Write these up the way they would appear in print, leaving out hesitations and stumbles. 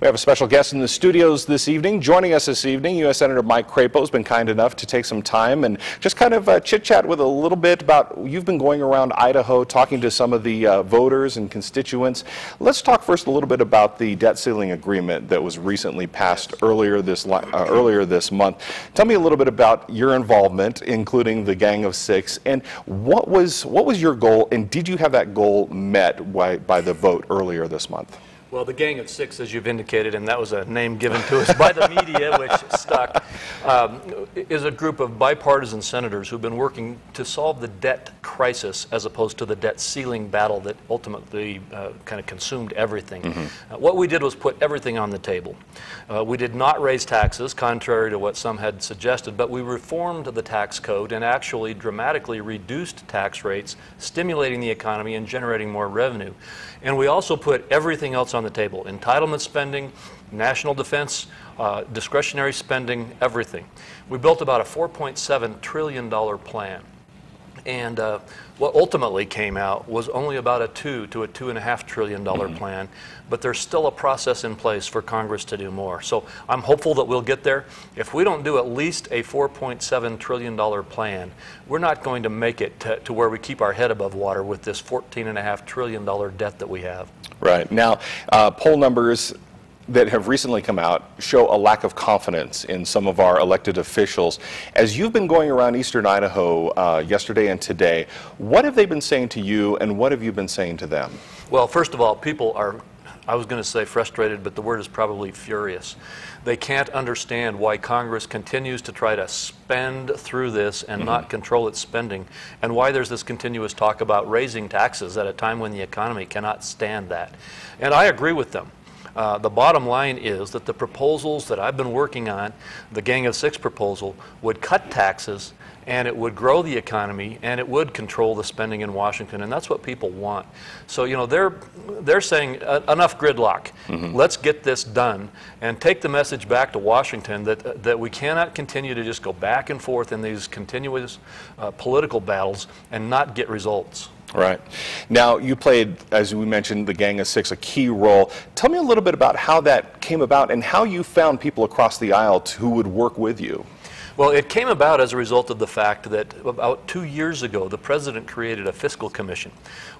We have a special guest in the studios this evening. Joining us this evening, U.S. Senator Mike Crapo has been kind enough to take some time and just kind of chit-chat with a little bit about, you've been going around Idaho talking to some of the voters and constituents. Let's talk first a little bit about the debt ceiling agreement that was recently passed earlier this month. Tell me a little bit about your involvement, including the Gang of Six, and what was your goal, and did you have that goal met by the vote earlier this month? Well, the Gang of Six, as you've indicated, and that was a name given to us by the media, which stuck, is a group of bipartisan senators who've been working to solve the debt crisis as opposed to the debt ceiling battle that ultimately kind of consumed everything. What we did was put everything on the table. We did not raise taxes, contrary to what some had suggested, but we reformed the tax code and actually dramatically reduced tax rates, stimulating the economy and generating more revenue. And we also put everything else on the table: entitlement spending, national defense, discretionary spending, everything. We built about a $4.7 trillion plan. And what ultimately came out was only about a $2 to $2.5 trillion plan, but there's still a process in place for Congress to do more. So I'm hopeful that we'll get there. If we don't do at least a $4.7 trillion plan, we're not going to make it to where we keep our head above water with this $14.5 trillion debt that we have. Right. Now, poll numbers that have recently come out show a lack of confidence in some of our elected officials. As you've been going around eastern Idaho yesterday and today, what have they been saying to you, and what have you been saying to them? Well, first of all, people are, I was going to say frustrated, but the word is probably furious. They can't understand why Congress continues to try to spend through this and not control its spending, and why there's this continuous talk about raising taxes at a time when the economy cannot stand that. And I agree with them. The bottom line is that the proposals that I've been working on, the Gang of Six proposal, would cut taxes, and it would grow the economy, and it would control the spending in Washington, and that's what people want. So, you know, they're saying enough gridlock. Let's get this done and take the message back to Washington that we cannot continue to just go back and forth in these continuous political battles and not get results. Right. Now, you played, as we mentioned, the Gang of Six, a key role. Tell me a little bit about how that came about and how you found people across the aisle who would work with you. Well, it came about as a result of the fact that about 2 years ago, the president created a fiscal commission,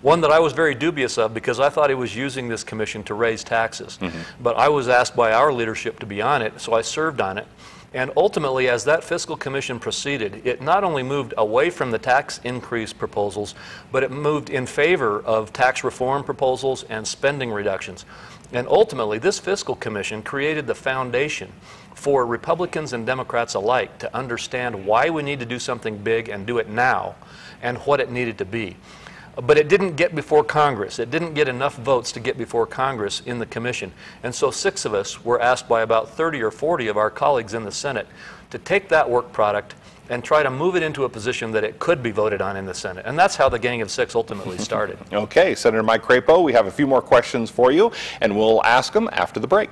one that I was very dubious of because I thought he was using this commission to raise taxes. But I was asked by our leadership to be on it, so I served on it. And ultimately, as that fiscal commission proceeded, it not only moved away from the tax increase proposals, but it moved in favor of tax reform proposals and spending reductions. And ultimately, this fiscal commission created the foundation for Republicans and Democrats alike to understand why we need to do something big and do it now, and what it needed to be. But it didn't get before Congress. It didn't get enough votes to get before Congress in the commission. And so 6 of us were asked by about 30 or 40 of our colleagues in the Senate to take that work product and try to move it into a position that it could be voted on in the Senate. And that's how the Gang of Six ultimately started. Okay, Senator Mike Crapo, we have a few more questions for you, and we'll ask them after the break.